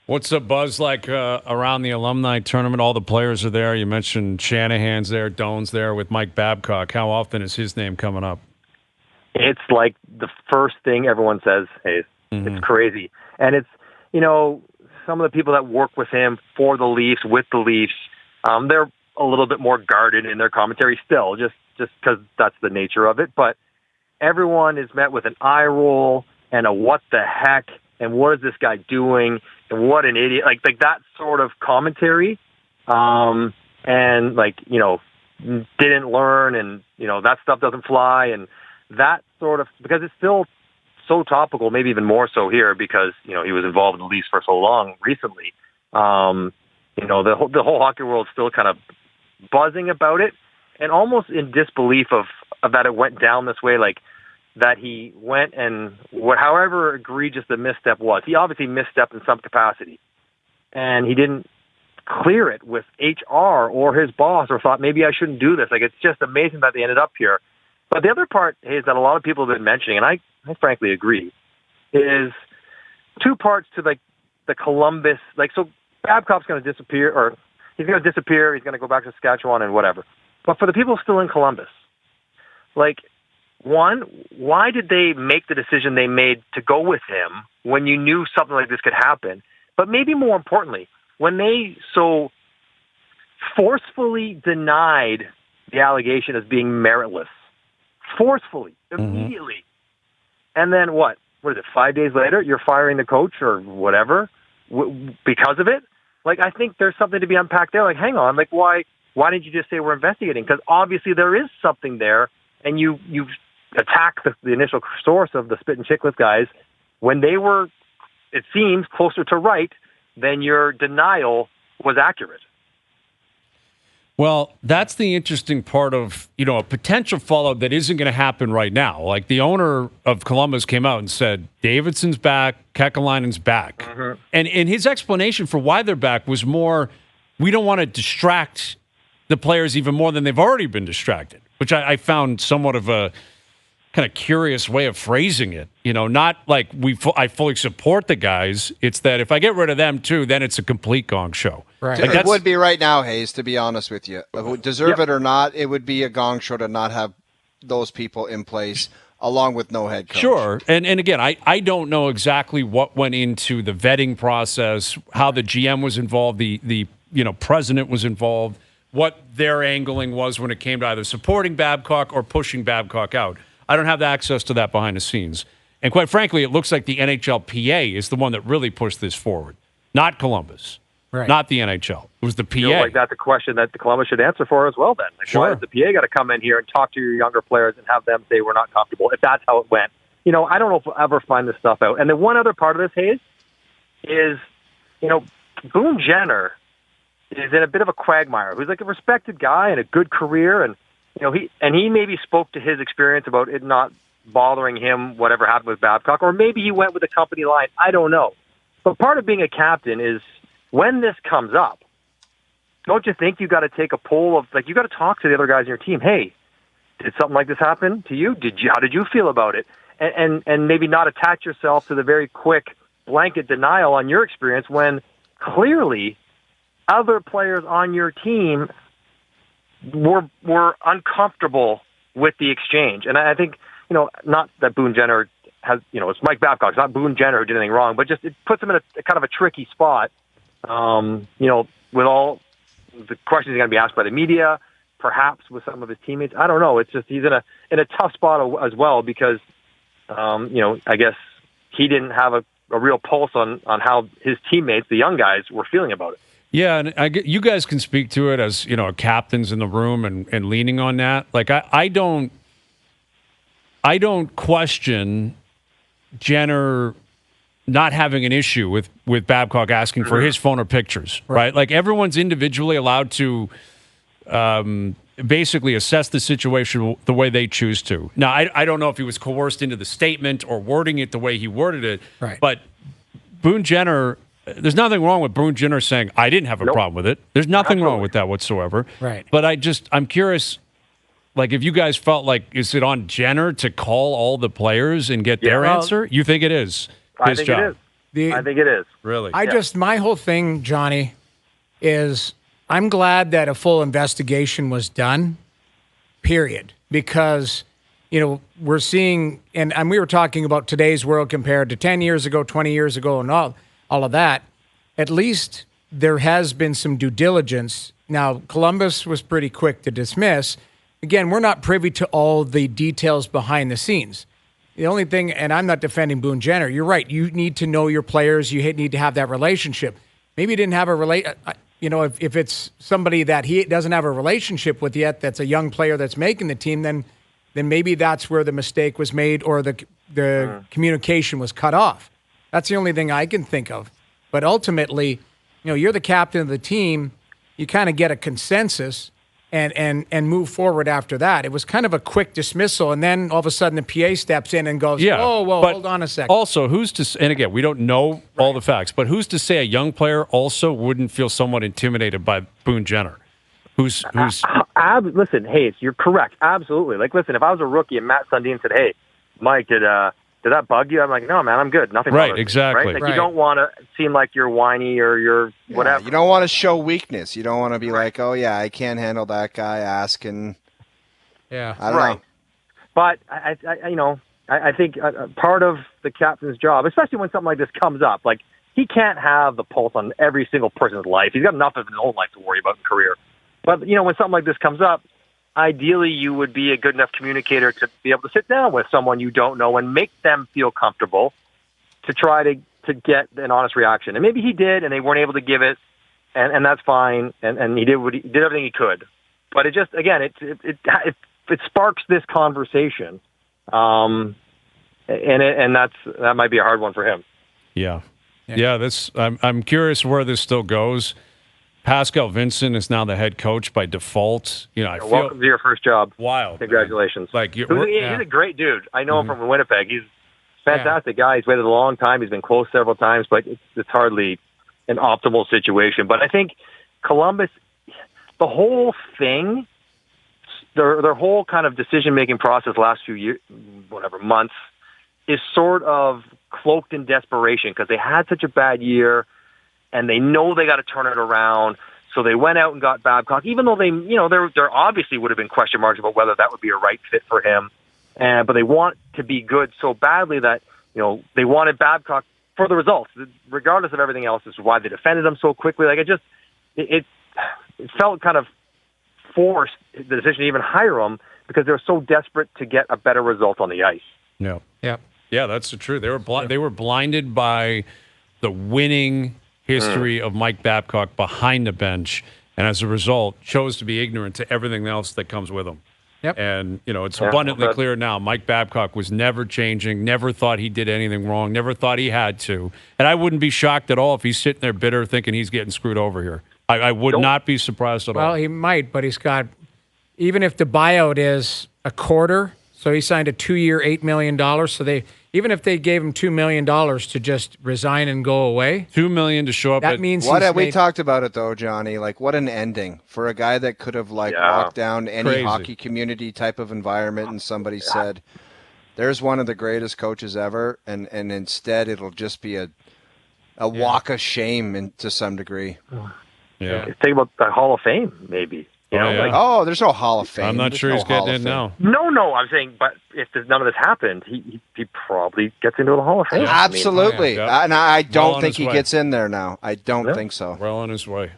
What's the buzz like around the alumni tournament? All the players are there. You mentioned Shanahan's there, Doan's there with Mike Babcock. How often is his name coming up? It's like the first thing everyone says, Hayes. Mm-hmm. It's crazy. And it's, some of the people that work with him for the Leafs, with the Leafs, they're a little bit more guarded in their commentary still, just because that's the nature of it. But everyone is met with an eye roll and a what the heck, and what is this guy doing, and what an idiot. Like that sort of commentary, and didn't learn, and, that stuff doesn't fly, and that sort of, because it's still so topical, maybe even more so here because, he was involved in the Leafs for so long recently. The whole hockey world is still kind of buzzing about it and almost in disbelief of that it went down this way, like that he went and however egregious the misstep was, he obviously misstepped in some capacity and he didn't clear it with HR or his boss or thought maybe I shouldn't do this. Like, it's just amazing that they ended up here. But the other part is that a lot of people have been mentioning, and I frankly agree, is two parts to the Columbus, so Babcock's going to disappear, or he's going to disappear, he's going to go back to Saskatchewan and whatever. But for the people still in Columbus, one, why did they make the decision they made to go with him when you knew something like this could happen? But maybe more importantly, when they so forcefully denied the allegation as being meritless, forcefully, immediately. And then what is it, 5 days later, you're firing the coach or whatever because of it? I think there's something to be unpacked there. Hang on, why didn't you just say we're investigating? Because obviously there is something there, and you've attacked the initial source of the Spit and Chicklets guys when they were, it seems, closer to right than your denial was accurate. Well, that's the interesting part of, a potential fallout that isn't going to happen right now. The owner of Columbus came out and said, Davidson's back, Kekalainen's back. Mm-hmm. And his explanation for why they're back was more, we don't want to distract the players even more than they've already been distracted, which I found somewhat of a kind of curious way of phrasing it. Not like I fully support the guys. It's that if I get rid of them too, then it's a complete gong show. Right. It would be right now, Hayes, to be honest with you. Deserve it or not, it would be a gong show to not have those people in place along with no head coach. Sure. And again, I don't know exactly what went into the vetting process, how the GM was involved, the president was involved, what their angling was when it came to either supporting Babcock or pushing Babcock out. I don't have access to that behind the scenes. And quite frankly, it looks like the NHLPA is the one that really pushed this forward, not Columbus, not the NHL. It was the PA. That's a question that the Columbus should answer for as well then. Sure. Why has the PA got to come in here and talk to your younger players and have them say we're not comfortable, if that's how it went? I don't know if we'll ever find this stuff out. And then one other part of this, Hayes, is, Boone Jenner is in a bit of a quagmire. Who's a respected guy and a good career, and he maybe spoke to his experience about it not bothering him, whatever happened with Babcock, or maybe he went with the company line. I don't know. But part of being a captain is when this comes up, don't you think you got to take a poll of, you got to talk to the other guys in your team. Hey, did something like this happen to you? How did you feel about it? And maybe not attach yourself to the very quick blanket denial on your experience when clearly other players on your team were uncomfortable with the exchange. And I think, not that Boone Jenner has, it's Mike Babcock. It's not Boone Jenner who did anything wrong, but just it puts him in a kind of a tricky spot, with all the questions he's going to be asked by the media, perhaps with some of his teammates. I don't know. It's just he's in a tough spot as well because, I guess he didn't have a real pulse on how his teammates, the young guys, were feeling about it. Yeah, and you guys can speak to it as, captains in the room and leaning on that. I don't question Jenner not having an issue with Babcock asking for his phone or pictures, right? Everyone's individually allowed to basically assess the situation the way they choose to. Now, I don't know if he was coerced into the statement or wording it the way he worded it, but Boone Jenner... There's nothing wrong with Boone Jenner saying, I didn't have a problem with it. There's nothing wrong with that whatsoever. Right. But I'm curious, if you guys felt is it on Jenner to call all the players and get their answer? You think it is his job? It is. I think it is. Really? My whole thing, Johnny, is I'm glad that a full investigation was done, period. Because, we're seeing, and we were talking about today's world compared to 10 years ago, 20 years ago, and all of that. At least there has been some due diligence. Now, Columbus was pretty quick to dismiss. Again, we're not privy to all the details behind the scenes. The only thing, and I'm not defending Boone Jenner, you're right. You need to know your players. You need to have that relationship. Maybe you didn't have if it's somebody that he doesn't have a relationship with yet, that's a young player that's making the team, then maybe that's where the mistake was made or the communication was cut off. That's the only thing I can think of. But ultimately, you're the captain of the team. You kind of get a consensus and move forward after that. It was kind of a quick dismissal, and then all of a sudden the PA steps in and goes, "Oh, well, hold on a second." Also, and again, we don't know all the facts, but who's to say a young player also wouldn't feel somewhat intimidated by Boone Jenner? Listen, Hayes, you're correct. Absolutely. Listen, if I was a rookie and Matt Sundin said, "Hey, Mike, did that bug you?" I'm like, "No, man, I'm good. Nothing." Right, exactly. Right? You don't want to seem like you're whiny or you're whatever. You don't want to show weakness. You don't want to be like, "Oh yeah, I can't handle that guy asking." Yeah, I don't know. But I think part of the captain's job, especially when something like this comes up, he can't have the pulse on every single person's life. He's got enough of his own life to worry about in career. But when something like this comes up, ideally, you would be a good enough communicator to be able to sit down with someone you don't know and make them feel comfortable to try to get an honest reaction. And maybe he did, and they weren't able to give it, and that's fine. And he did everything he could. But it just, again, it sparks this conversation, and that might be a hard one for him. Yeah. I'm curious where this still goes. Pascal Vincent is now the head coach by default. Welcome to your first job. Wild. Congratulations. He's a great dude. I know him from Winnipeg. He's a fantastic guy. He's waited a long time. He's been close several times, but it's hardly an optimal situation. But I think Columbus, the whole thing, their whole kind of decision-making process the last few years, months, is sort of cloaked in desperation because they had such a bad year. And they know they got to turn it around, so they went out and got Babcock. Even though there obviously would have been question marks about whether that would be a right fit for him, but they want to be good so badly that they wanted Babcock for the results, regardless of everything else. This is why they defended him so quickly. It felt kind of forced, the decision to even hire him, because they were so desperate to get a better result on the ice. Yeah, that's the truth. They were blinded by the winning history of Mike Babcock behind the bench, and as a result, chose to be ignorant to everything else that comes with him. Yep. And, it's abundantly clear now, Mike Babcock was never changing, never thought he did anything wrong, never thought he had to. And I wouldn't be shocked at all if he's sitting there bitter thinking he's getting screwed over here. I would not be surprised at all. Well, he might, but he's got, even if the buyout is a quarter, so he signed a 2-year, $8 million, so even if they gave him $2 million to just resign and go away, $2 million to show up. That means we talked about it though, Johnny. What an ending for a guy that could have walked down any hockey community type of environment, and somebody said, "There's one of the greatest coaches ever," and instead it'll just be a walk of shame to some degree. Yeah, think about the Hall of Fame, maybe. There's no Hall of Fame. I'm not sure he's getting in now. No, I'm saying, but if none of this happened, he probably gets into the Hall of Fame. Absolutely. And I don't think he way. gets in there now. I don't think so. Well on his way.